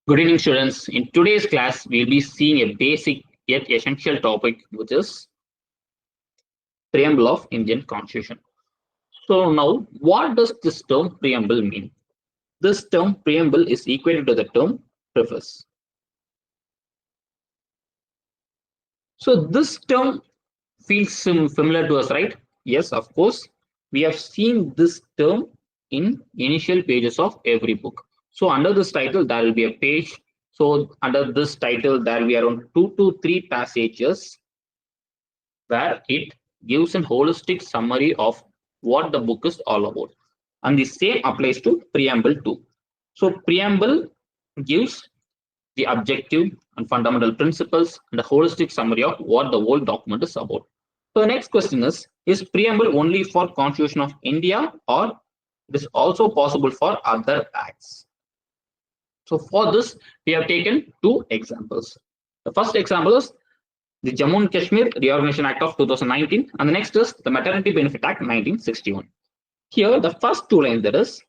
Good evening, students. In today's class, we'll be seeing a basic yet essential topic, which is Preamble of Indian Constitution. So now, what does this term preamble mean? This term preamble is equated to the term preface. So this term feels familiar to us, right? Yes, of course. We have seen this term in initial pages of every book. So under this title, there will be a page. So under this title, there will be around 2 to 3 passages where it gives a holistic summary of what the book is all about. And the same applies to preamble too. So preamble gives the objective and fundamental principles and a holistic summary of what the whole document is about. So the next question is preamble only for Constitution of India or it is also possible for other acts? So for this, we have taken two examples. The first example is the Jammu and Kashmir Reorganization Act of 2019, and the next is the Maternity Benefit Act 1961. Here, the first two lines, that is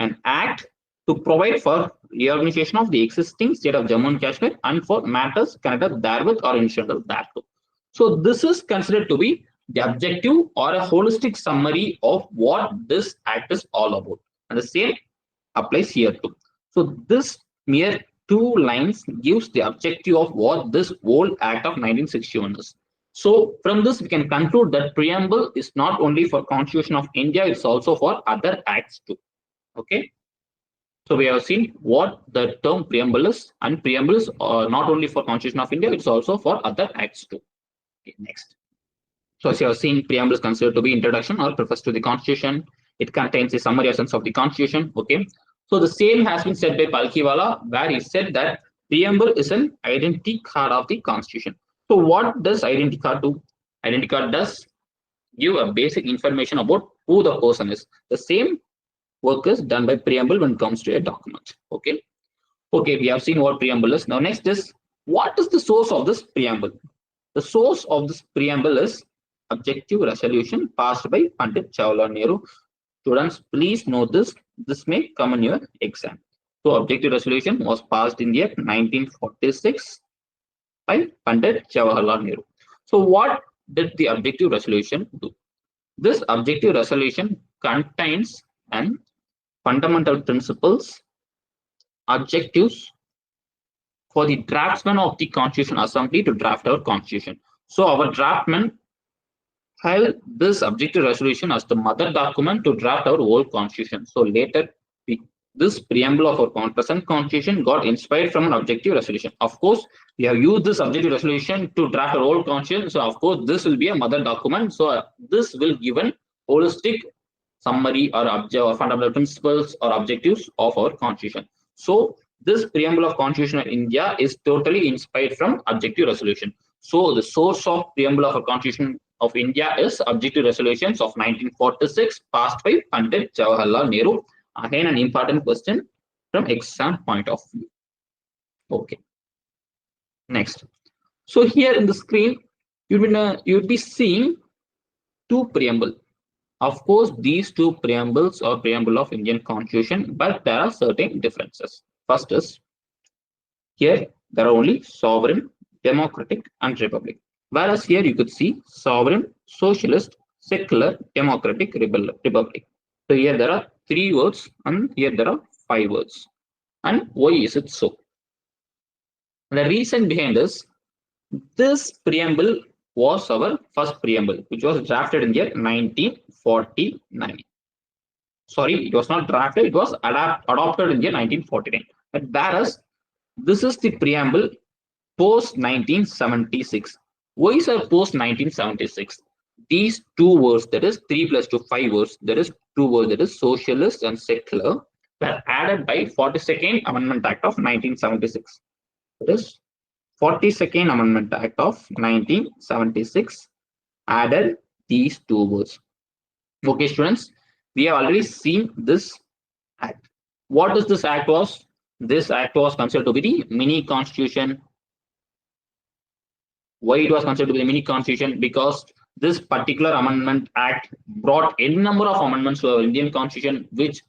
an act to provide for reorganization of the existing state of Jammu and Kashmir and for matters connected therewith or incidental thereto. So this is considered to be the objective or a holistic summary of what this act is all about, and the same applies here too. So this mere two lines gives the objective of what this whole act of 1961 is. So from this we can conclude that preamble is not only for Constitution of India, it's also for other acts too. Okay. So we have seen what the term preamble is, and preamble is not only for Constitution of India, it's also for other acts too. Okay, next. So as you have seen, preamble is considered to be introduction or preface to the Constitution. It contains a summary essence of the Constitution. Okay. So the same has been said by Palkiwala, where he said that preamble is an identity card of the Constitution. So what does identity card do? Identity card does give a basic information about who the person is. The same work is done by preamble when it comes to a document. Okay. Okay, we have seen what preamble is. Now next is, what is the source of this preamble? The source of this preamble is objective resolution passed by Pandit Jawaharlal Nehru. Students, please note this. This may come in your exam. So, objective resolution was passed in the year 1946 by Pandit Jawaharlal Nehru. So, what did the objective resolution do? This objective resolution contains an fundamental principles, objectives for the draftsman of the Constitution Assembly to draft our Constitution. So, our draftman held this objective resolution as the mother document to draft our whole Constitution. So later, this preamble of our present Constitution got inspired from an objective resolution. Of course, we have used this objective resolution to draft our whole Constitution. So of course, this will be a mother document. So this will give an holistic summary or fundamental principles or objectives of our Constitution. So this preamble of Constitution of India is totally inspired from objective resolution. So the source of preamble of our Constitution of India is objective resolutions of 1946 passed by Pandit Jawaharlal Nehru. Again, an important question from exam point of view. Okay. Next. So here in the screen, you'll be seeing two preamble. Of course, these two preambles are preamble of Indian Constitution, but there are certain differences. First is, here there are only sovereign, democratic, and republic. Whereas here you could see sovereign, socialist, secular, democratic, republic. So here there are 3 words and here there are 5 words. And why is it so? The reason behind this preamble was our first preamble, which was drafted in the year 1949. Sorry, it was not drafted, it was adopted in the year 1949. But whereas this is the preamble post 1976. Why is it post 1976? These 2 words, that is 3 plus 2, 5 words, that is 2 words, that is socialist and secular, were added by 42nd Amendment Act of 1976. That is 42nd Amendment Act of 1976 added these 2 words. Okay, students, we have already seen this act. What is this act was? This act was considered to be the mini constitution. Why it was considered to be the mini constitution? Because this particular amendment act brought any number of amendments to our Indian Constitution, which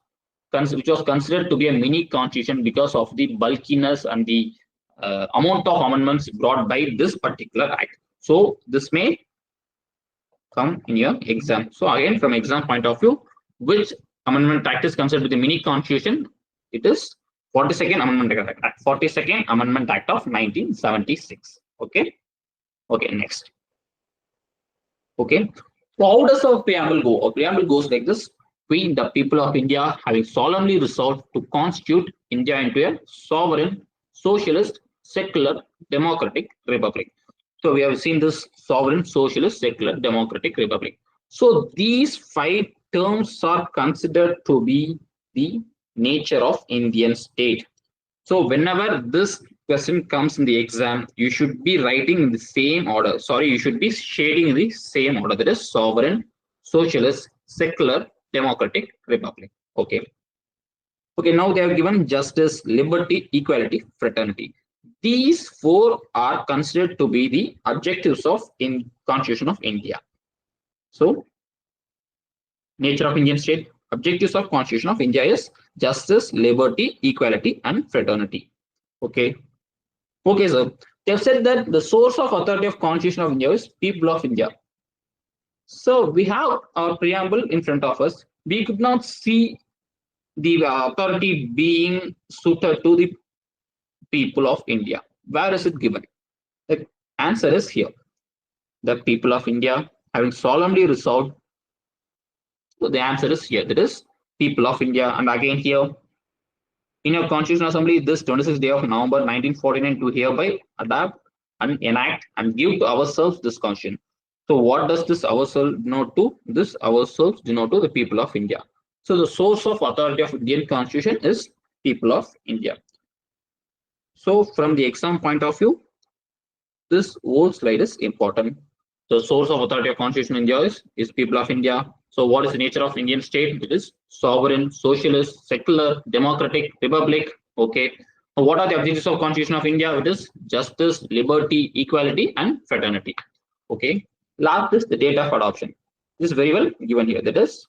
which was considered to be a mini constitution because of the bulkiness and the amount of amendments brought by this particular act. So this may come in your exam. So again, from exam point of view, which amendment act is considered to be the mini constitution? It is 42nd Amendment Act, 42nd Amendment Act of 1976. Okay. Okay. Next. Okay. So how does our preamble go? Our preamble goes like this: we, the people of India, having solemnly resolved to constitute India into a sovereign, socialist, secular, democratic republic. So we have seen this: sovereign, socialist, secular, democratic republic. So these 5 terms are considered to be the nature of Indian state. So whenever this question comes in the exam, you should be writing in the same order. Sorry, you should be shading in the same order. That is sovereign, socialist, secular, democratic republic. Okay. Okay, now they have given justice, liberty, equality, fraternity. These 4 are considered to be the objectives of in Constitution of India. So, nature of Indian state, objectives of Constitution of India is justice, liberty, equality, and fraternity. Okay. Okay, sir. They have said that the source of authority of Constitution of India is people of India. So we have our preamble in front of us. We could not see the authority being suited to the people of India. Where is it given? The answer is here. The people of India having solemnly resolved. So the answer is here. That is people of India. And again here, in your Constitutional Assembly, this 26th day of November 1949, to hereby adapt and enact and give to ourselves this Constitution. So what does this ourselves denote to? This ourselves denote to the people of India. So the source of authority of Indian Constitution is people of India. So from the exam point of view, this whole slide is important. The source of authority of Constitution in India is people of India. So what is the nature of Indian state? It is sovereign, socialist, secular, democratic, republic. Okay. So what are the objectives of Constitution of India? It is justice, liberty, equality, and fraternity. Okay. Last is the date of adoption. This is very well given here. That is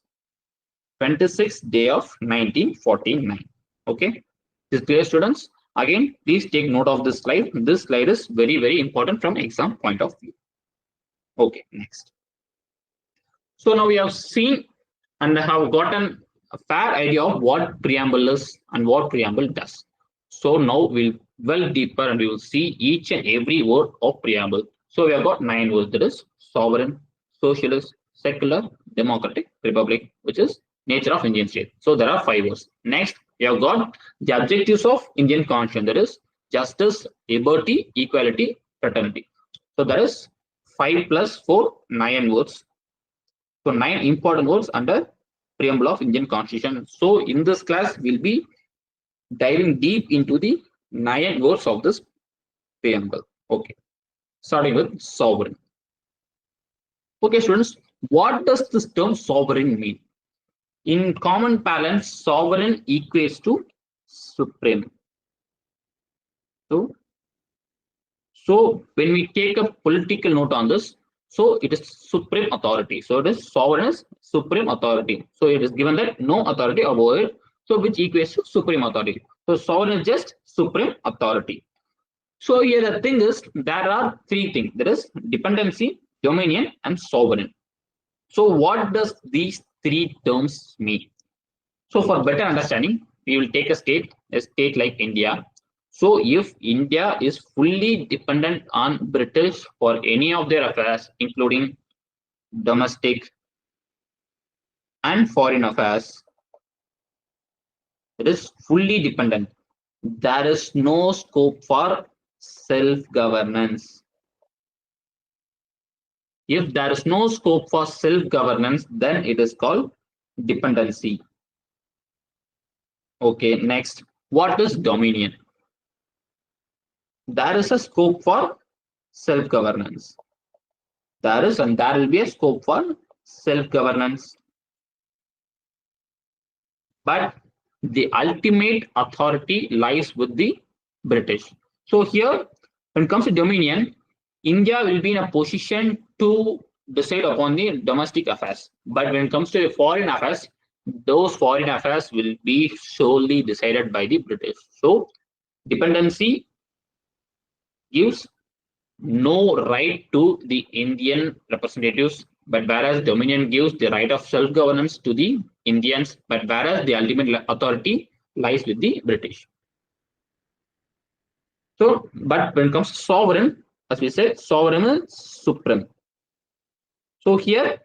26th day of 1949. Okay. This is clear, students. Again, please take note of this slide. This slide is very, very important from exam point of view. Okay, next. So now we have seen and have gotten a fair idea of what preamble is and what preamble does. So now we'll delve deeper and we will see each and every word of preamble. So we have got 9 words. That is sovereign, socialist, secular, democratic, republic, which is nature of Indian state. So there are 5 words. Next, we have got the objectives of Indian Constitution. That is justice, liberty, equality, fraternity. So that is 5 plus 4, 9 words. So 9 important words under preamble of Indian Constitution. So in this class, we'll be diving deep into the 9 words of this preamble. Okay, starting with sovereign. Okay, students, what does this term sovereign mean? In common parlance, sovereign equates to supreme. So when we take a political note on this, so it is supreme authority. So it is sovereign is supreme authority. So it is given that no authority above it. So which equates to supreme authority. So sovereign is just supreme authority. So here the thing is, there are 3 things. There is dependency, dominion, and sovereign. So what does these 3 terms mean? So for better understanding, we will take a state like India. So if India is fully dependent on British for any of their affairs, including domestic and foreign affairs, it is fully dependent. There is no scope for self-governance. If there is no scope for self-governance, then it is called dependency. Okay, next, what is dominion? There is a scope for self-governance. There is and there will be a scope for self-governance. But the ultimate authority lies with the British. So here, when it comes to dominion, India will be in a position to decide upon the domestic affairs. But when it comes to foreign affairs, those foreign affairs will be solely decided by the British. So dependency gives no right to the Indian representatives, but whereas dominion gives the right of self-governance to the Indians, but whereas the ultimate authority lies with the British. So, but when it comes to sovereign, as we said, sovereign is supreme. So here,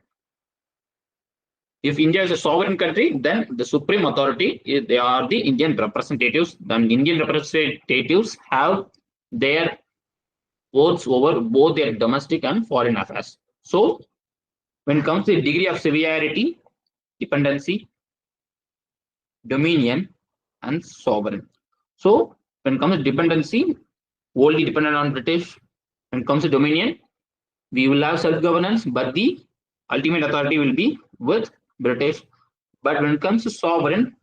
if India is a sovereign country, then the supreme authority they are the Indian representatives. Then Indian representatives have their votes over both their domestic and foreign affairs. So when it comes to the degree of severity, dependency, dominion, and sovereign. So when it comes to dependency, wholly dependent on British. When it comes to dominion, we will have self-governance, but the ultimate authority will be with British. But when it comes to sovereign,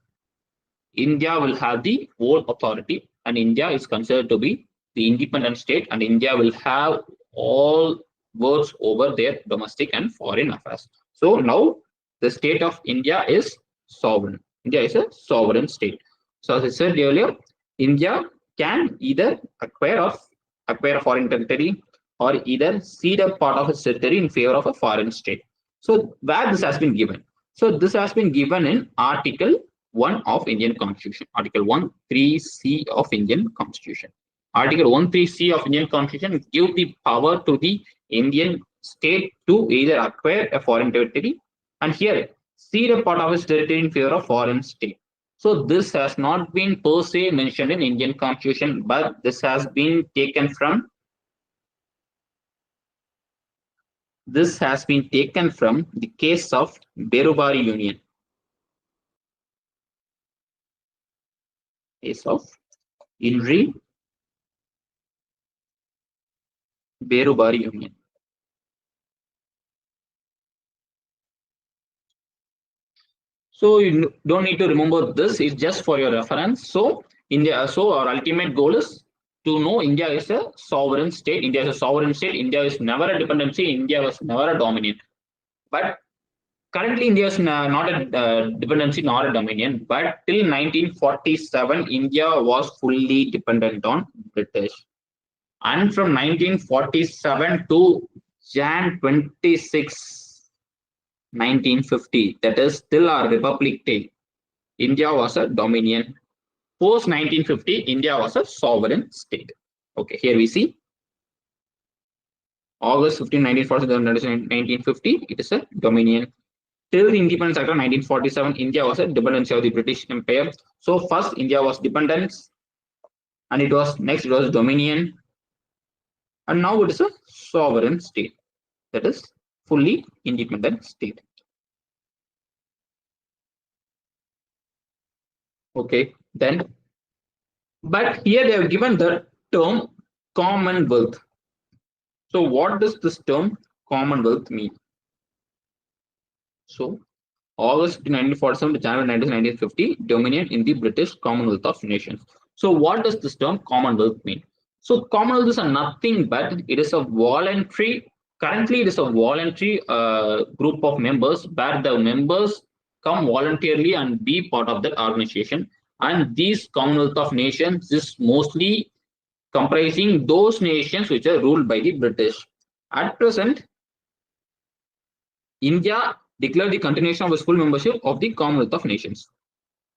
India will have the whole authority, and India is considered to be the independent state, and India will have all words over their domestic and foreign affairs. So now the state of India is sovereign. India is a sovereign state. So as I said earlier, India can either acquire a foreign territory or either cede a part of its territory in favor of a foreign state. So where this has been given? So this has been given in Article 1 of Indian Constitution, Article 1(3)(c) of Indian Constitution. Article 1(3)(c) of Indian Constitution give the power to the Indian state to either acquire a foreign territory and here cede a part of its territory in favor of foreign state. So this has not been per se mentioned in Indian Constitution, but this has been taken from the case of Berubari Union. Case of Inri Berubari Union. So you don't need to remember this, it's just for your reference. So India, so our ultimate goal is to know India is a sovereign state. India is a sovereign state. India is never a dependency. India was never a dominion. But currently, India is not a dependency nor a dominion. But till 1947, India was fully dependent on British. And from 1947 to Jan 26, 1950, that is still our Republic Day, India was a dominion. Post 1950, India was a sovereign state. Okay, here we see August 15, 1950, it is a dominion. Till the Independence Act of 1947, India was a dependency of the British Empire. So first India was dependence, and it was dominion, and now it is a sovereign state, that is fully independent state. Okay, then, but here they have given the term Commonwealth. So what does this term Commonwealth mean? So August 1947 to January 1950, dominion in the British Commonwealth of Nations. So what does this term Commonwealth mean? So Commonwealth is nothing but it is a voluntary, currently it is a voluntary group of members where the members come voluntarily and be part of that organization. And these Commonwealth of Nations is mostly comprising those nations which are ruled by the British. At present, India declared the continuation of its full membership of the Commonwealth of Nations.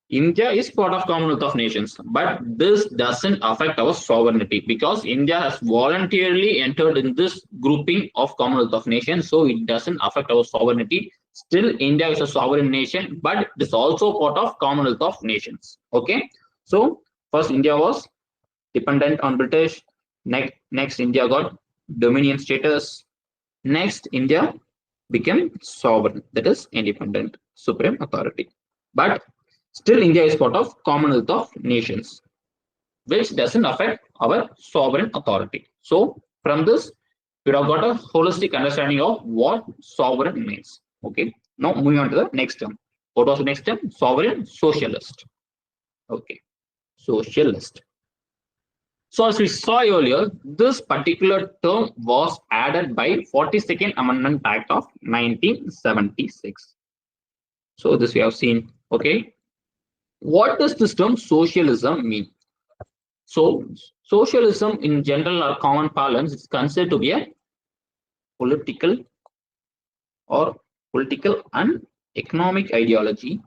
India is part of Commonwealth of Nations, but this doesn't affect our sovereignty because India has voluntarily entered in this grouping of Commonwealth of Nations, so it doesn't affect our sovereignty. Still, India is a sovereign nation, but it is also part of Commonwealth of Nations. Okay, so first India was dependent on British. Next India got dominion status. Next, India became sovereign, that is independent, supreme authority. But still India is part of Commonwealth of Nations, which doesn't affect our sovereign authority. So from this, we have got a holistic understanding of what sovereign means. Okay, now moving on to the next term. What was the next term? Sovereign socialist. Okay, socialist. So as we saw earlier, this particular term was added by 42nd Amendment Act of 1976. So this we have seen. Okay. What does this term socialism mean? So socialism in general or common parlance is considered to be a political or political and economic ideology.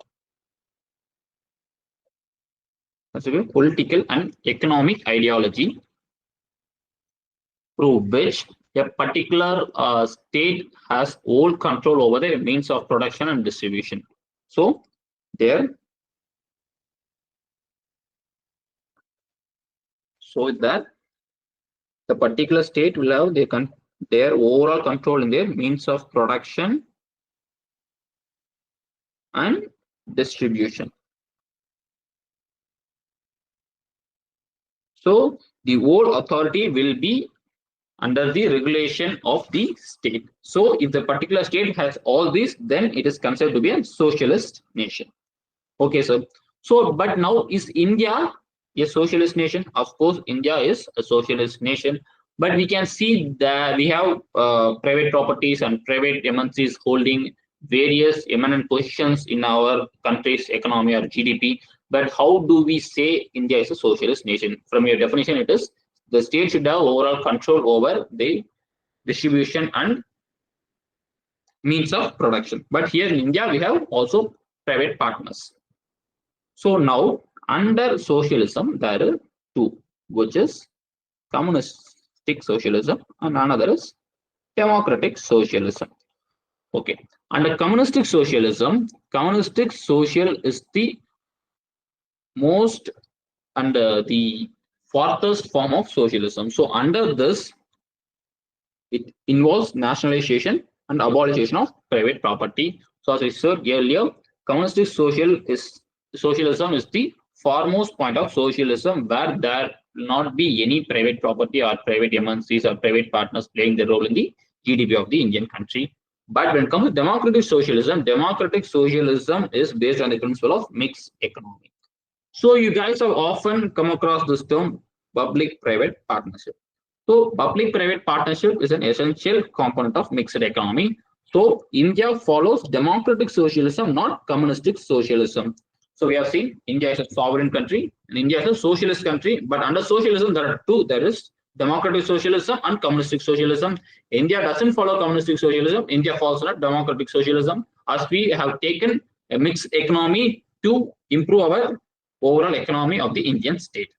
Consider political and economic ideology through which a particular state has all control over the means of production and distribution. So there, so that the particular state will have their overall control in their means of production and distribution. So the whole authority will be under the regulation of the state. So if the particular state has all these, then it is considered to be a socialist nation. Okay, sir. So, but now is India a socialist nation? Of course, India is a socialist nation, but we can see that we have private properties and private MNCs holding various eminent positions in our country's economy or GDP. But how do we say India is a socialist nation? From your definition, it is the state should have overall control over the distribution and means of production. But here in India, we have also private partners. So now under socialism, there are two, which is communistic socialism and another is democratic socialism. Okay. Under communistic socialism, communistic social is the most and the farthest form of socialism. So under this, it involves nationalization and abolition of private property. So as I said earlier, communistic socialism is the foremost point of socialism, where there will not be any private property or private MNCs or private partners playing the role in the GDP of the Indian country. But when it comes to democratic socialism is based on the principle of mixed economy. So you guys have often come across this term public-private partnership. So public-private partnership is an essential component of mixed economy. So India follows democratic socialism, not communistic socialism. So we have seen India is a sovereign country and India is a socialist country. But under socialism, there are two. There is democratic socialism and communistic socialism. India doesn't follow communistic socialism. India follows democratic socialism, as we have taken a mixed economy to improve our overall economy of the Indian state.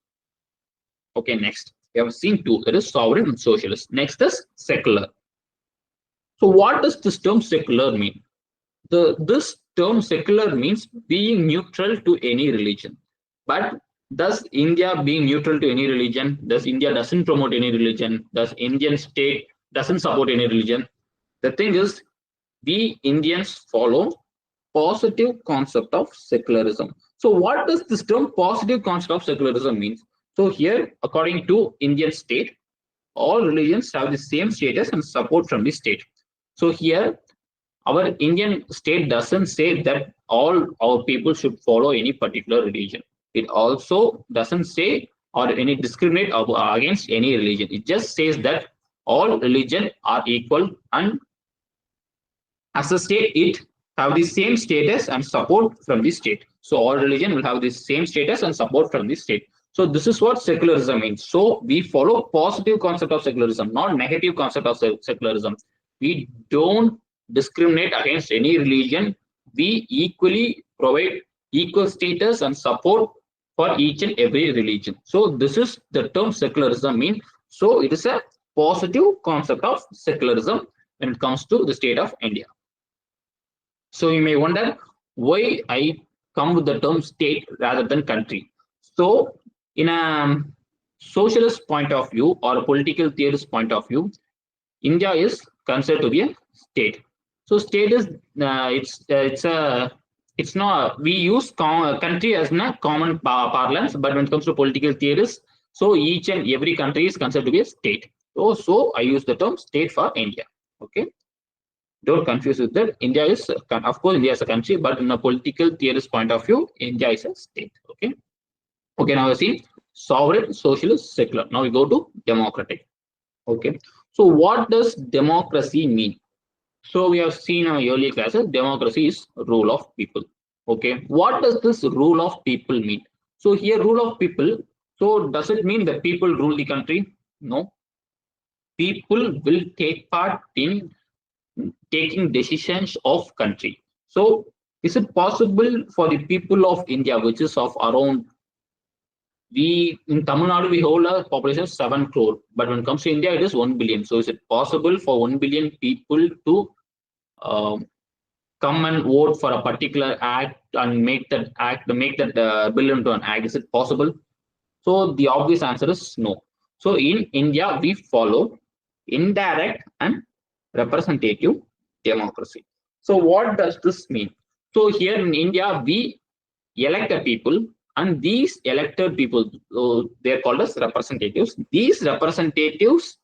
Okay, next. We have seen two. There is sovereign and socialist. Next is secular. So what does this term secular mean? This term secular means being neutral to any religion. But does India being neutral to any religion? Does India doesn't promote any religion? Does Indian state doesn't support any religion? The thing is, we Indians follow positive concept of secularism. So what does this term positive concept of secularism mean? So here, according to Indian state, all religions have the same status and support from the state. So here, our Indian state doesn't say that all our people should follow any particular religion. It also doesn't say or any discriminate against any religion. It just says that all religion are equal, and as a state, it have the same status and support from the state. So all religion will have the same status and support from the state. So this is what secularism means. So we follow positive concept of secularism, not negative concept of secularism. We don't discriminate against any religion. We equally provide equal status and support for each and every religion. So this is the term secularism mean. So it is a positive concept of secularism when it comes to the state of India. So you may wonder why I come with the term state rather than country. So in a socialist point of view or a political theorist point of view, India is considered to be a state. So state is it's not, we use country as a common parlance, but when it comes to political theorists, so each and every country is considered to be a state. So I use the term state for India. Okay. Don't confuse with that. India is, of course, India is a country, but in a political theorist point of view, India is a state. Okay. Okay, now we see sovereign, socialist, secular. Now we go to democratic. Okay. So what does democracy mean? So we have seen in our earlier classes, democracy is rule of people. Okay, what does this rule of people mean? So here, rule of people. So does it mean that people rule the country? No, people will take part in taking decisions of country. So is it possible for the people of India, which is of around, we in Tamil Nadu we hold a population of 7 crore, but when it comes to India it is 1 billion. So is it possible for 1 billion people to um, come and vote for a particular act and make that bill into an act? Is it possible? So the obvious answer is no. So in India we follow indirect and representative democracy. So what does this mean? So here in India we elect the people, and these elected people, they're called as representatives. These representatives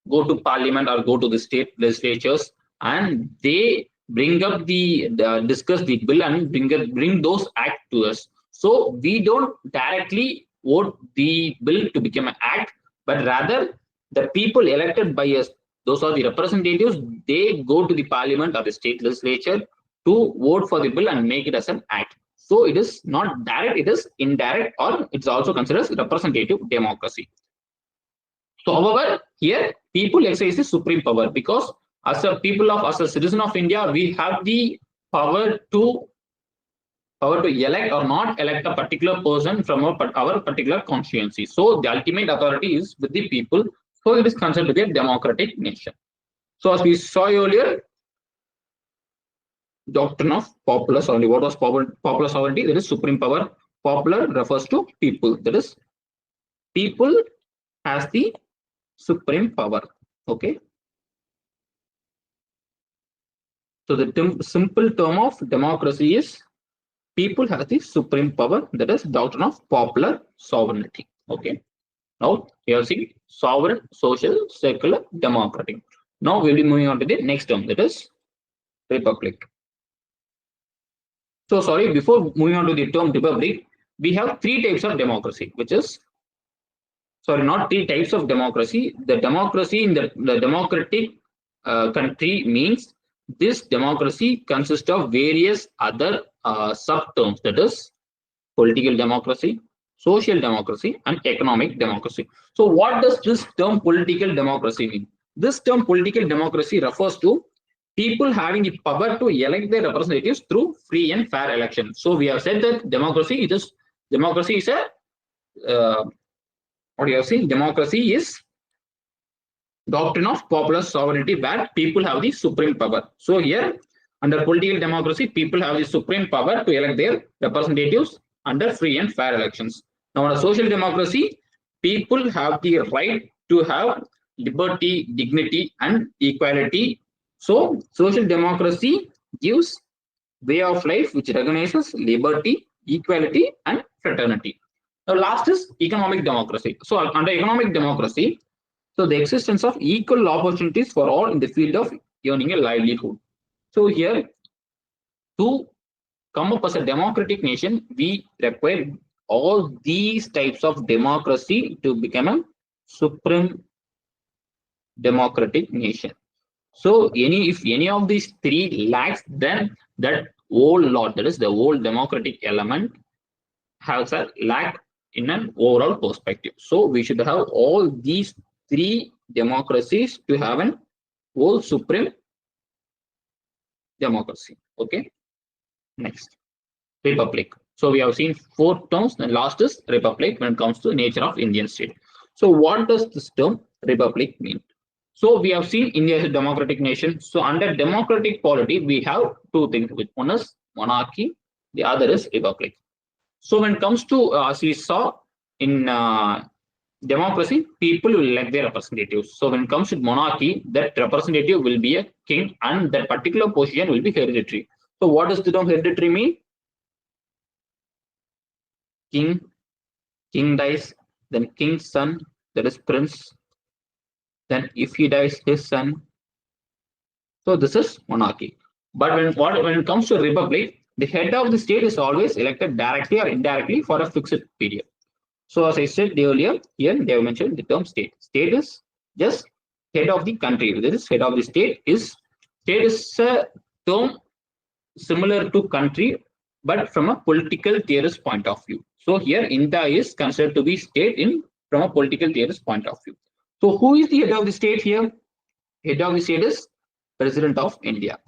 go to parliament or go to the state legislatures, and they bring up the discuss the bill and bring those act to us. So we don't directly vote the bill to become an act, but rather the people elected by us, those are the representatives, they go to the parliament or the state legislature to vote for the bill and make it as an act. So it is not direct, it is indirect, or it's also considered as representative democracy. So, however, here people exercise the supreme power, because as a citizen of India, we have the power to elect or not elect a particular person from our particular constituency. So the ultimate authority is with the people. So it is considered to be a democratic nation. So as we saw earlier, doctrine of popular sovereignty. What was popular sovereignty? That is supreme power. Popular refers to people. That is, people has the supreme power. Okay. So the simple term of democracy is people have the supreme power. That is doctrine of popular sovereignty. Okay. Now you have seen sovereign, social, secular, democratic. Now we'll be moving on to the next term, that is republic. So sorry, before moving on to the term republic, we have three types of democracy, which is, sorry, not three types of democracy. The democracy in the democratic country means this democracy consists of various other sub-terms, that is political democracy, social democracy, and economic democracy. So what does this term political democracy mean? This term political democracy refers to people having the power to elect their representatives through free and fair election. So we have said that democracy is a what you have seen, democracy is doctrine of popular sovereignty where people have the supreme power. So here under political democracy, people have the supreme power to elect their representatives under free and fair elections. Now under social democracy, people have the right to have liberty, dignity, and equality. So social democracy gives way of life which recognizes liberty, equality, and fraternity. Now last is economic democracy. So under economic democracy, so the existence of equal opportunities for all in the field of earning a livelihood. So here, to come up as a democratic nation, we require all these types of democracy to become a supreme democratic nation. So if any of these three lacks, then that whole lot, that is the whole democratic element, has a lack in an overall perspective. So we should have all these three democracies to have an whole supreme democracy. Okay. Next, republic. So we have seen four terms. The last is republic when it comes to the nature of Indian state. So what does this term republic mean? So we have seen India is a democratic nation. So under democratic polity, we have two things. One is monarchy, the other is republic. So when it comes to, as we saw in democracy, people will elect their representatives. So when it comes to monarchy, that representative will be a king, and that particular position will be hereditary. So what does the term hereditary mean? King dies, then king's son, that is prince. Then if he dies, his son. So this is monarchy. But when it comes to republic, the head of the state is always elected directly or indirectly for a fixed period. So as I said earlier, here they have mentioned the term state. State is just head of the country. This head of the state is State is a term similar to country, but from a political theorist point of view. So here India is considered to be state in from a political theorist point of view. So who is the head of the state here? Head of the state is President of India.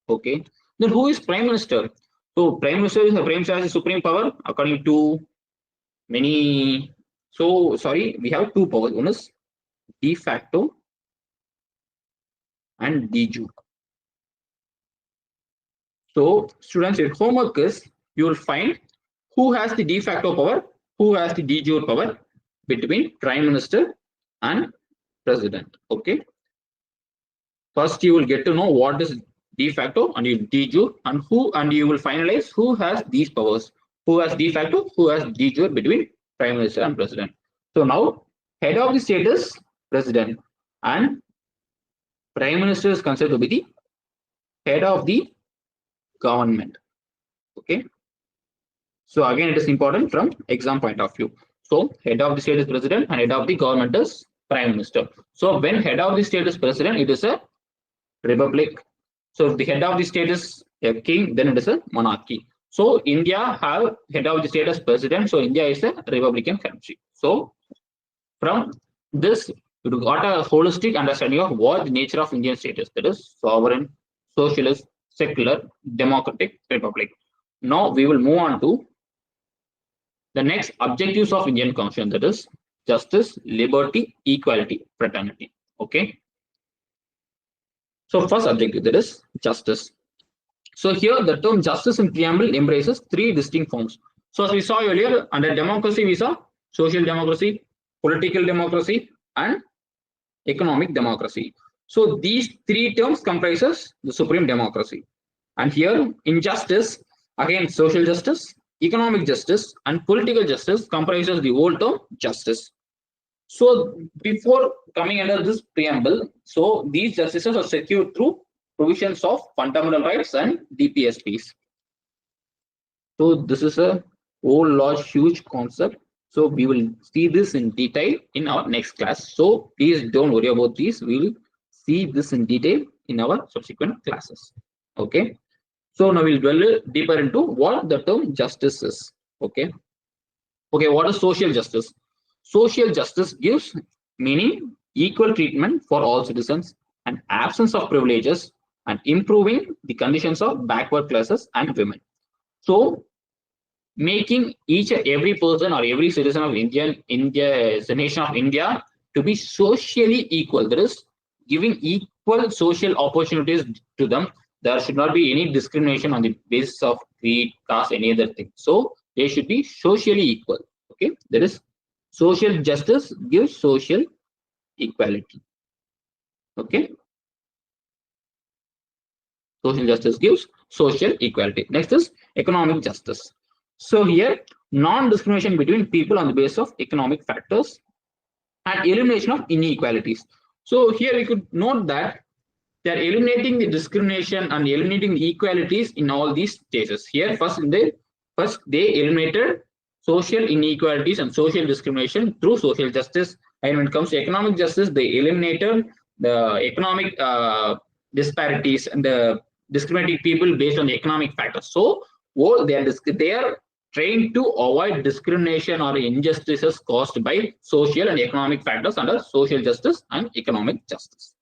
Okay. Then who is Prime Minister? So Prime Minister is the Prime Minister supreme power according to many. So sorry, we have two powers. One is de facto and de jure. So students, your homework is you will find who has the de facto power, who has the de jure power between Prime Minister and President. Okay. First, you will get to know what is de facto and de jure, and you will finalize who has these powers, who has de facto, who has de jure between Prime Minister and President. So now, head of the state is President, and Prime Minister is considered to be the head of the government. Okay. So again, it is important from exam point of view. So head of the state is President, and head of the government is Prime Minister. So when head of the state is President, it is a republic. So if the head of the state is a king, then it is a monarchy. So India have head of the state as president. So India is a republican country. So from this, you got a holistic understanding of what the nature of Indian state is. That is sovereign, socialist, secular, democratic republic. Now we will move on to the next objectives of Indian Constitution. That is justice, liberty, equality, fraternity. Okay. So first objective, that is justice. So here the term justice in preamble embraces three distinct forms. So as we saw earlier, under democracy we saw social democracy, political democracy, and economic democracy. So these three terms comprises the supreme democracy. And here in justice, again social justice, economic justice, and political justice comprises the whole term justice. So before coming under this preamble, so these justices are secured through provisions of fundamental rights and DPSPs. So this is a whole large huge concept. So we will see this in detail in our next class. So please don't worry about this. We will see this in detail in our subsequent classes. Okay. So now we'll dwell deeper into what the term justice is. Okay. Okay, what is social justice? Social justice gives meaning equal treatment for all citizens and absence of privileges and improving the conditions of backward classes and women. So making each and every person or every citizen of India, the nation of India, to be socially equal. That is giving equal social opportunities to them. There should not be any discrimination on the basis of creed, caste, any other thing. So they should be socially equal. Okay, that is social justice gives social equality. Okay. Social justice gives social equality. Next is economic justice. So here, non-discrimination between people on the basis of economic factors and elimination of inequalities. So here we could note that they are eliminating the discrimination and eliminating the inequalities in all these stages. Here, first they eliminated social inequalities and social discrimination through social justice. And when it comes to economic justice, they eliminated the economic disparities and the discriminating people based on the economic factors. So they are trained to avoid discrimination or injustices caused by social and economic factors under social justice and economic justice.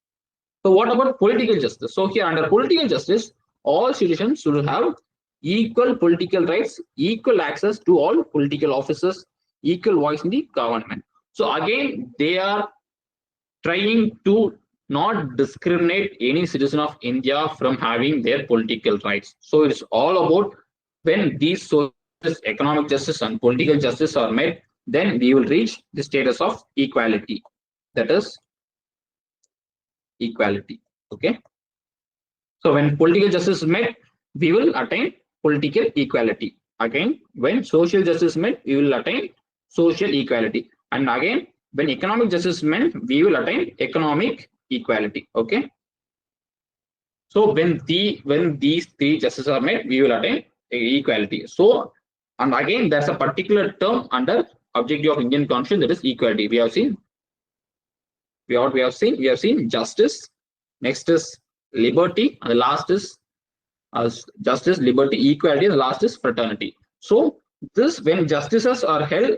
So what about political justice? So here under political justice, all citizens should have equal political rights, equal access to all political offices, equal voice in the government. So again, they are trying to not discriminate any citizen of India from having their political rights. So it's all about when these social, economic justice and political justice are met, then we will reach the status of equality. That is equality. Okay. So when political justice is met, we will attain political equality. Again, when social justice is met, we will attain social equality. And again, when economic justice is met, we will attain economic equality. Okay. So when these three justices are met, we will attain equality. So, and again, there's a particular term under objective of Indian Constitution, that is equality. We have seen justice. Next is liberty, and the last is justice, liberty, equality, and the last is fraternity. So this, when justices are held,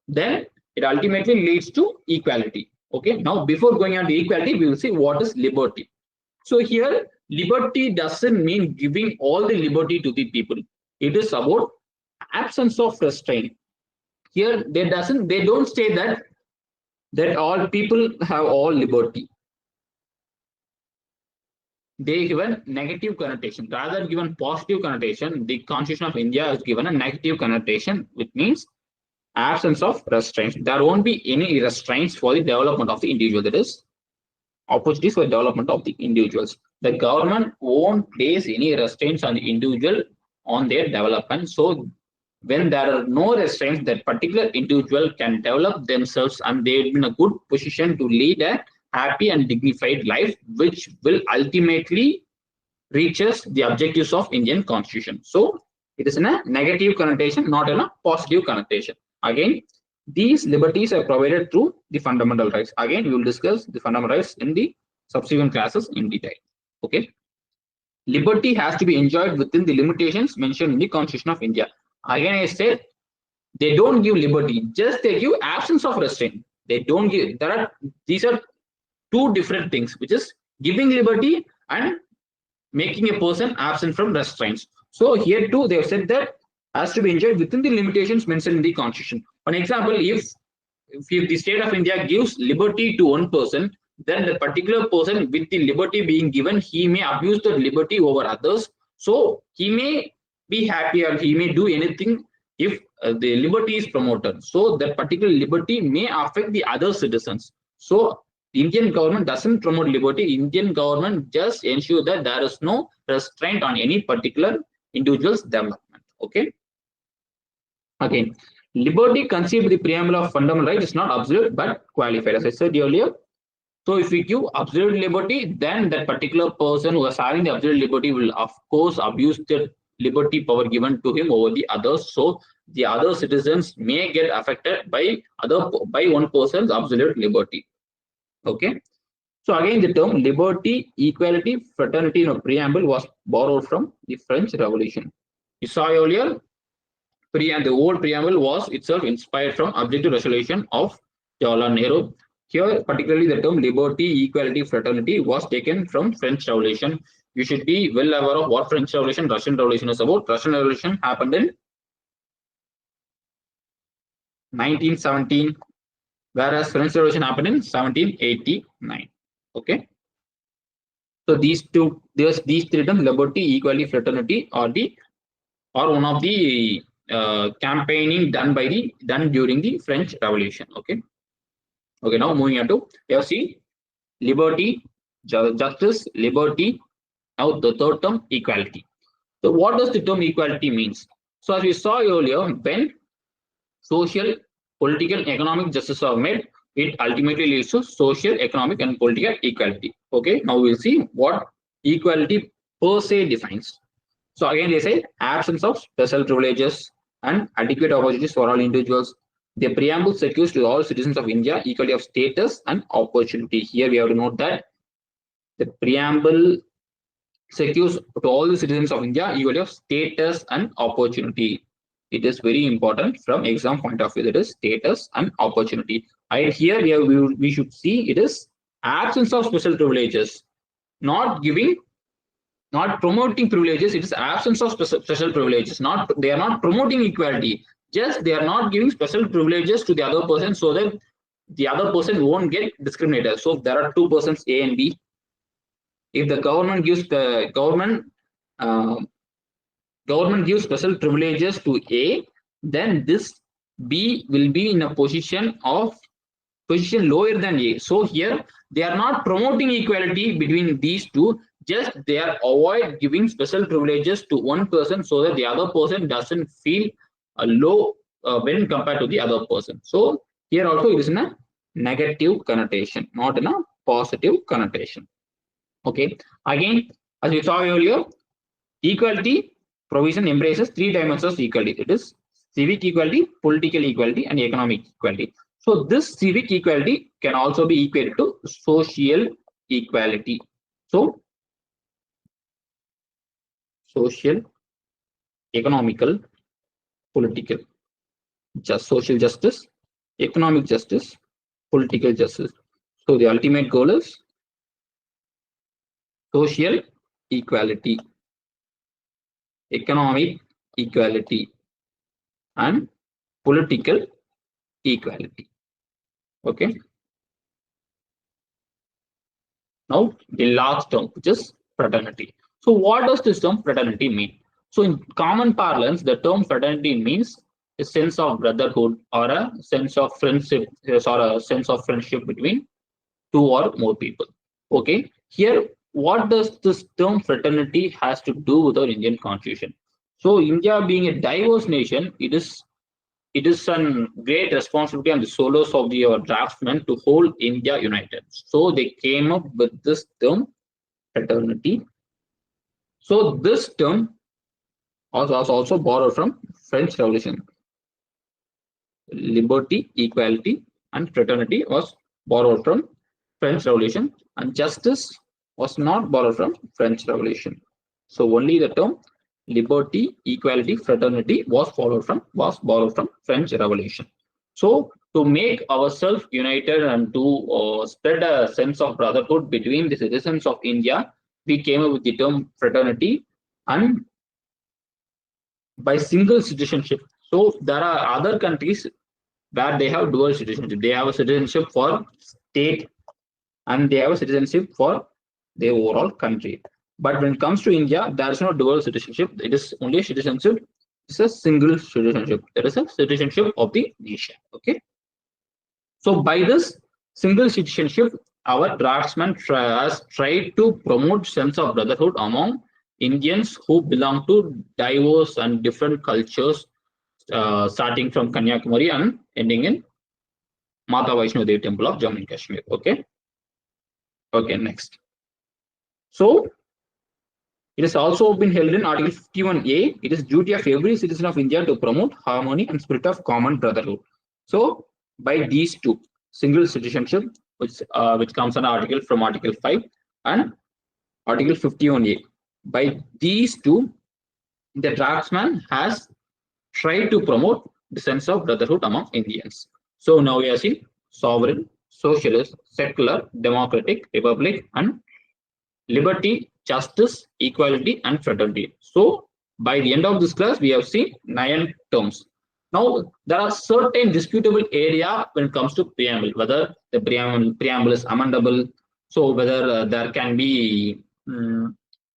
then it ultimately leads to equality. Okay, now before going on to equality, we will see what is liberty. So here, liberty doesn't mean giving all the liberty to the people. It is about absence of restraint. Here, they don't say that all people have all liberty. They given negative connotation rather than given positive connotation. The Constitution of India is given a negative connotation, which means absence of restraints. There won't be any restraints for the development of the individual. That is, opportunities for development of the individuals. The government won't place any restraints on the individual on their development. So when there are no restraints, that particular individual can develop themselves and they're in a good position to lead a happy and dignified life, which will ultimately reaches the objectives of Indian Constitution. So it is in a negative connotation, not in a positive connotation. Again, these liberties are provided through the fundamental rights. Again, we will discuss the fundamental rights in the subsequent classes in detail. Okay. Liberty has to be enjoyed within the limitations mentioned in the Constitution of India. Again, I said they don't give liberty, just they give absence of restraint. They don't give. These are two different things, which is giving liberty and making a person absent from restraints. So here too, they have said that has to be enjoyed within the limitations mentioned in the Constitution. For example, if the state of India gives liberty to one person, then the particular person with the liberty being given, he may abuse the liberty over others. So he may be happy or he may do anything if the liberty is promoted. So that particular liberty may affect the other citizens. So the Indian government doesn't promote liberty. Indian government just ensure that there is no restraint on any particular individual's development. Okay. Again, liberty conceived in the preamble of fundamental rights is not absolute but qualified, as I said earlier. So if we give absolute liberty, then that particular person who is having the absolute liberty will of course abuse the liberty power given to him over the others. So the other citizens may get affected by one person's absolute liberty. Okay. So again, the term liberty, equality, fraternity in a preamble was borrowed from the French Revolution. You saw earlier, the old preamble was itself inspired from Objective Resolution of Jawaharlal Nehru. Here, particularly the term liberty, equality, fraternity was taken from French Revolution. You should be well aware of what French Revolution, Russian Revolution is about. Russian Revolution happened in 1917, whereas French Revolution happened in 1789. Okay. So these three terms, liberty, equality, fraternity, are one of the campaigning done during the French Revolution. Okay. Okay. Now moving on to, we have seen liberty, justice, liberty. Now the third term, equality. So what does the term equality means? So as we saw earlier, when social, political, economic justice are made, it ultimately leads to social, economic, and political equality. Okay, now we'll see what equality per se defines. So again, they say absence of special privileges and adequate opportunities for all individuals. The preamble secures to all citizens of India equality of status and opportunity. Here we have to note that the preamble secures to all the citizens of India equality of status and opportunity. It is very important from exam point of view. That is status and opportunity. And here we should see it is absence of special privileges, not promoting privileges. It is absence of special privileges. They are not promoting equality. Just they are not giving special privileges to the other person so that the other person won't get discriminated. So if there are two persons A and B, if the government gives special privileges to A, then this B will be in a position lower than A. So here they are not promoting equality between these two. Just they are avoid giving special privileges to one person so that the other person doesn't feel low when compared to the other person. So here also it is in a negative connotation, not in a positive connotation. Okay. Again, as we saw earlier, equality provision embraces three dimensions of equality. It is civic equality, political equality, and economic equality. So this civic equality can also be equated to social equality. So social, economical, political. Just social justice, economic justice, political justice. So the ultimate goal is social equality, economic equality, and political equality. Okay. Now the last term, which is fraternity. So what does this term fraternity mean? So in common parlance, the term fraternity means a sense of brotherhood or a sense of friendship, or a sense of friendship between two or more people. Okay. Here, what does this term fraternity has to do with our Indian constitution? So India being a diverse nation, it is a great responsibility on the shoulders of the draftsmen to hold India united. So they came up with this term fraternity. So this term was also borrowed from French Revolution. Liberty, equality, and fraternity was borrowed from French Revolution, and justice was not borrowed from French Revolution. So only the term liberty, equality, fraternity was borrowed from French Revolution. So to make ourselves united and to spread a sense of brotherhood between the citizens of India, we came up with the term fraternity, and by single citizenship. So there are other countries where they have dual citizenship. They have a citizenship for state and they have a citizenship for the overall country. But when it comes to India, there is no dual citizenship. It is only citizenship. It's a single citizenship. There is a citizenship of the nation. Okay. So by this single citizenship, our draftsman has tried to promote sense of brotherhood among Indians who belong to diverse and different cultures, starting from Kanyakumari and ending in Mata Vaishno Devi Temple of Jammu and Kashmir. Okay. Okay. Next. So it has also been held in Article 51A. It is duty of every citizen of India to promote harmony and spirit of common brotherhood. So by these two, single citizenship, which comes under Article from Article 5 and Article 51A. By these two, the draftsman has tried to promote the sense of brotherhood among Indians. So now we are seeing sovereign, socialist, secular, democratic, republic, and liberty, justice, equality, and fraternity. So by the end of this class, we have seen 9 terms. Now there are certain disputable area when it comes to preamble, whether the preamble is amendable. So whether there can be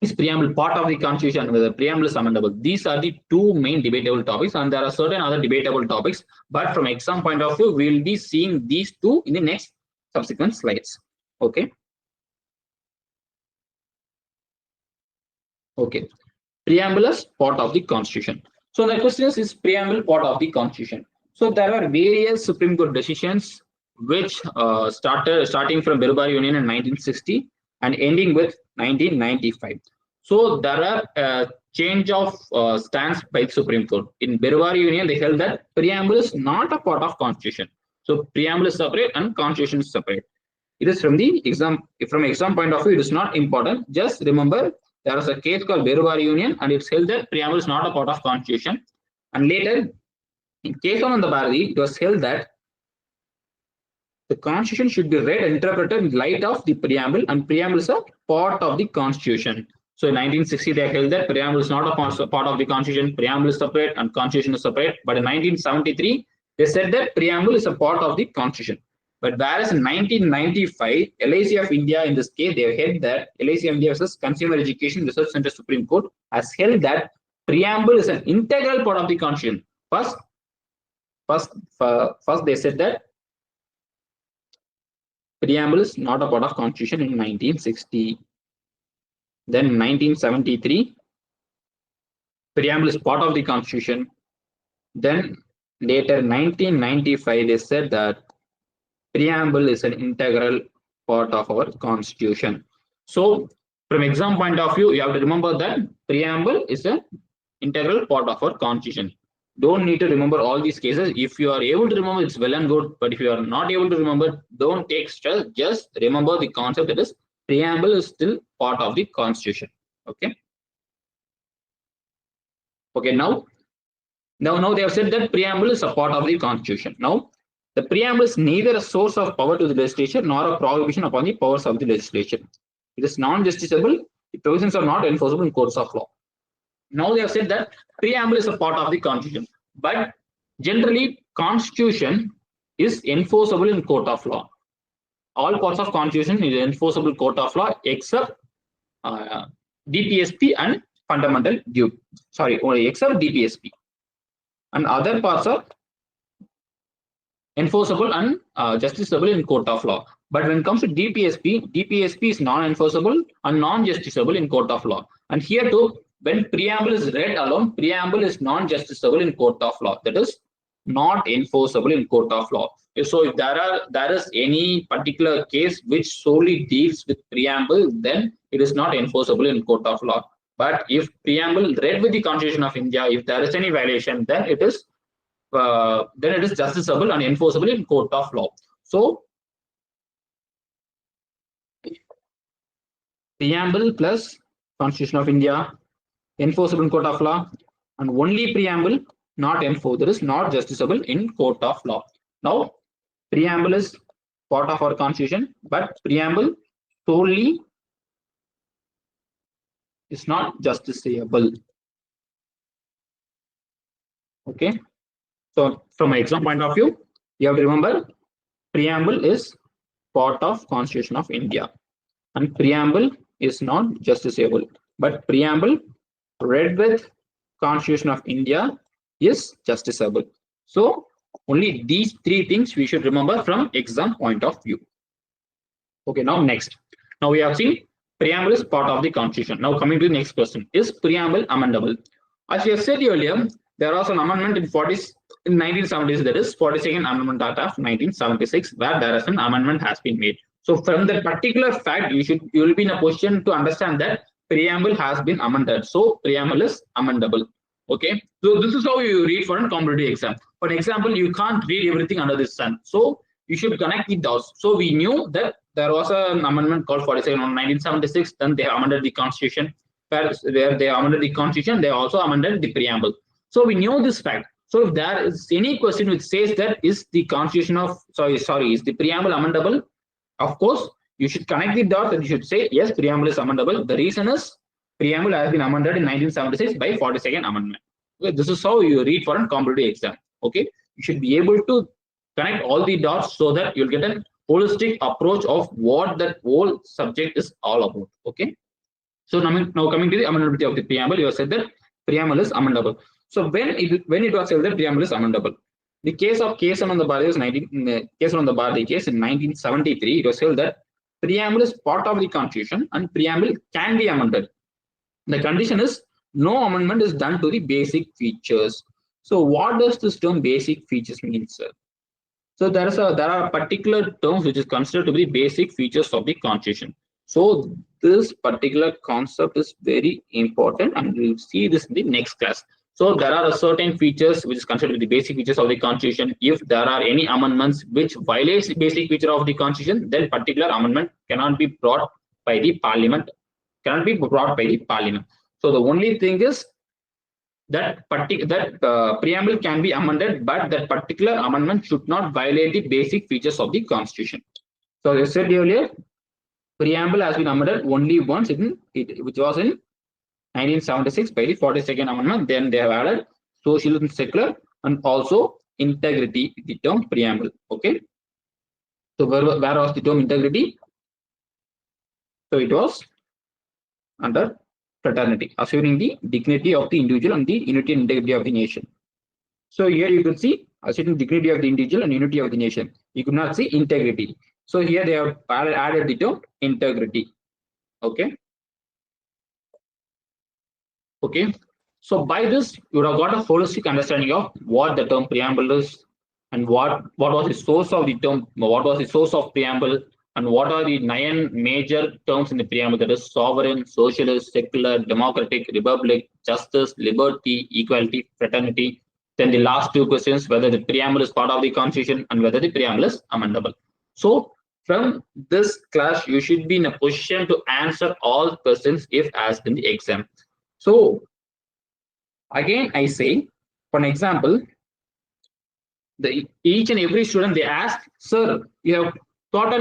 is preamble part of the constitution, whether preamble is amendable. These are the 2 main debatable topics, and there are certain other debatable topics. But from exam point of view, we will be seeing these 2 in the next subsequent slides. Okay. Okay. Preamble is part of the constitution. So the question is preamble part of the constitution? So there are various Supreme Court decisions which starting from Birbar Union in 1960 and ending with 1995. So there are change of stance by the Supreme Court. In Birbar Union, they held that preamble is not a part of constitution. So preamble is separate and constitution is separate. It is from the exam point of view, it is not important. Just remember there was a case called Birbar Union, and it's held that preamble is not a part of constitution. And later, in case of Ananda Bharati, it was held that the constitution should be read and interpreted in light of the preamble, and preamble is a part of the constitution. So in 1960, they held that preamble is not a part of the constitution, preamble is separate and constitution is separate. But in 1973, they said that preamble is a part of the constitution. But whereas in 1995, LIC of India, in this case, they have held that LIC of India versus Consumer Education Research Center Supreme Court has held that preamble is an integral part of the constitution. First they said that preamble is not a part of constitution in 1960. Then 1973, preamble is part of the constitution. Then later 1995, they said that preamble is an integral part of our constitution. So from exam point of view, you have to remember that preamble is an integral part of our constitution. Don't need to remember all these cases. If you are able to remember, it's well and good. But if you are not able to remember, don't take stress. Just remember the concept that is preamble is still part of the constitution. Okay. Okay, now they have said that preamble is a part of the constitution. Now, the preamble is neither a source of power to the legislature nor a prohibition upon the powers of the legislature. It is non-justiciable. The provisions are not enforceable in courts of law. Now they have said that preamble is a part of the constitution, but generally constitution is enforceable in court of law. All parts of constitution is enforceable court of law except DPSP and fundamental due. Sorry, only except DPSP. And other parts are enforceable and justiciable in court of law. But when it comes to DPSP, DPSP is non-enforceable and non-justiciable in court of law. And here too, when preamble is read alone, preamble is non-justiciable in court of law. That is not enforceable in court of law. So if there is any particular case which solely deals with preamble, then it is not enforceable in court of law. But if preamble read with the Constitution of India, if there is any violation, then it is justiciable and enforceable in court of law. So preamble plus Constitution of India enforceable in court of law, and only preamble not enforceable, that is not justiciable in court of law. Now preamble is part of our constitution, but preamble solely is not justiciable. Okay, so from an exam point of view, you have to remember preamble is part of Constitution of India and preamble is not justiciable, but preamble read with Constitution of India is justiciable. So only these three things we should remember from exam point of view. Okay, now next. Now we have seen preamble is part of the Constitution. Now coming to the next question, is preamble amendable? As we have said earlier, there was an amendment in 1970s, that is 42nd Amendment Act of 1976, where there is an amendment has been made. So from that particular fact, you will be in a position to understand that preamble has been amended. So preamble is amendable. Okay, so this is how you read for a competitive exam. For example, you can't read everything under the sun. So you should connect the dots. So we knew that there was an amendment called 42nd on 1976. Then they amended the Constitution. Where they amended the Constitution, they also amended the preamble. So we knew this fact. So if there is any question which says that is the Constitution of is the preamble amendable? Of course, you should connect the dots and you should say yes, preamble is amendable. The reason is preamble has been amended in 1976 by 42nd Amendment. Okay, this is how you read for a competitive exam. Okay, you should be able to connect all the dots so that you'll get a holistic approach of what that whole subject is all about. Okay, so now coming to the amendability of the preamble, you have said that preamble is amendable. So when it was said that preamble is amendable, the case of case on the bar is case in 1973, it was held that preamble is part of the Constitution and preamble can be amended. The condition is no amendment is done to the basic features. So what does this term basic features mean, sir? So there are particular terms which is considered to be basic features of the Constitution. So this particular concept is very important and we'll see this in the next class. So there are certain features which is considered to be the basic features of the Constitution. If there are any amendments which violates the basic feature of the Constitution, then particular amendment cannot be brought by the Parliament. So the only thing is that preamble can be amended, but that particular amendment should not violate the basic features of the Constitution. So as I said earlier, preamble has been amended only once, which was in 1976 by the 42nd Amendment. Then they have added socialist and secular and also integrity, the term preamble. Okay, so where was the term integrity? So it was under fraternity, assuring the dignity of the individual and the unity and integrity of the nation. So here you could see assuring dignity of the individual and unity of the nation. You could not see integrity. So here they have added the term integrity. Okay. Okay. So by this, you would have got a holistic understanding of what the term preamble is and what was the source of the term, what was the source of preamble, and what are the 9 major terms in the preamble, that is sovereign, socialist, secular, democratic, republic, justice, liberty, equality, fraternity. Then the last 2 questions, whether the preamble is part of the Constitution and whether the preamble is amendable. So from this class, you should be in a position to answer all questions if asked in the exam. So Again, I say, for an example, each and every student they ask, sir, you have taught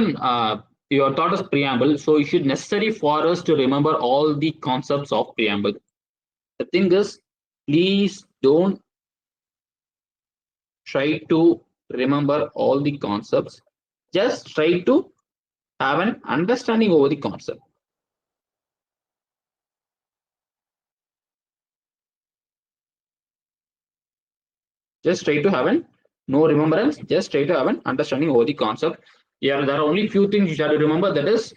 us preamble, so it should necessary for us to remember all the concepts of preamble. The thing is, please don't try to remember all the concepts. Just try to have an understanding over the concept. Just try to have an no remembrance. Just try to have an understanding over the concept. Yeah, there are only few things you have to remember. That is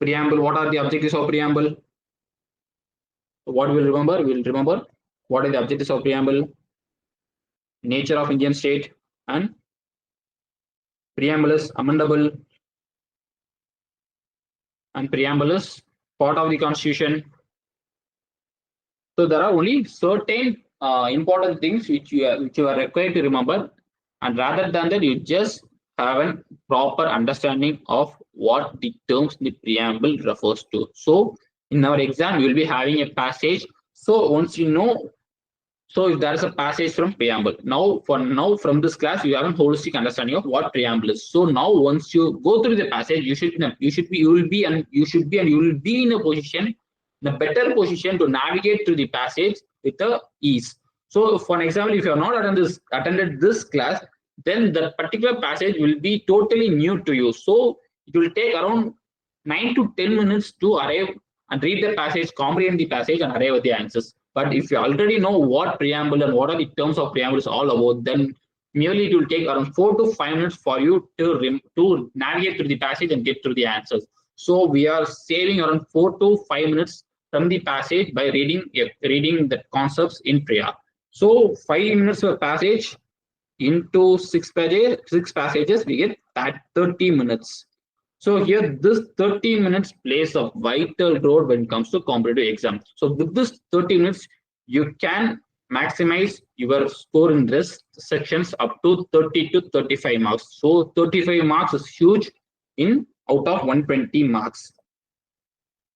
preamble. What are the objectives of preamble? What we'll remember? We'll remember what are the objectives of preamble, nature of Indian state, and preamble is amendable, and preamble is part of the constitution. So there are only certain important things which you are required to remember, and rather than that, you just have a proper understanding of what the terms in the preamble refers to. So in our exam, you will be having a passage. So once you know, so if there is a passage from preamble, now from this class, you have a holistic understanding of what preamble is. So now once you go through the passage, you will be in a position, in a better position to navigate through the passage with the ease. So for an example, if you have not attended this class, then the particular passage will be totally new to you. So it will take around 9 to 10 minutes to arrive and read the passage, comprehend the passage, and arrive at the answers. But if you already know what preamble and what are the terms of preamble is all about, then merely it will take around 4 to 5 minutes for you to navigate through the passage and get through the answers. So we are saving around 4 to 5 minutes from the passage by reading the concepts in prayer. So 5 minutes per passage into six passages, we get that 30 minutes. So here, this 30 minutes plays a vital role when it comes to competitive exam. So with this 30 minutes, you can maximize your score in this sections up to 30 to 35 marks. So 35 marks is huge in out of 120 marks.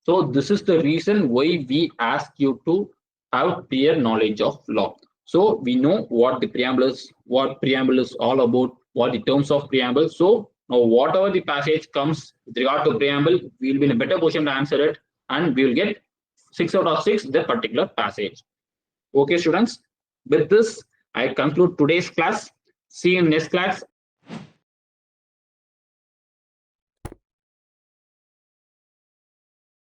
So this is the reason why we ask you to have clear knowledge of law. So we know what the preamble is, what preamble is all about, what the terms of preamble. So now whatever the passage comes with regard to preamble, we will be in a better position to answer it, and we will get 6 out of 6 the particular passage. Okay, students. With this, I conclude today's class. See you in next class.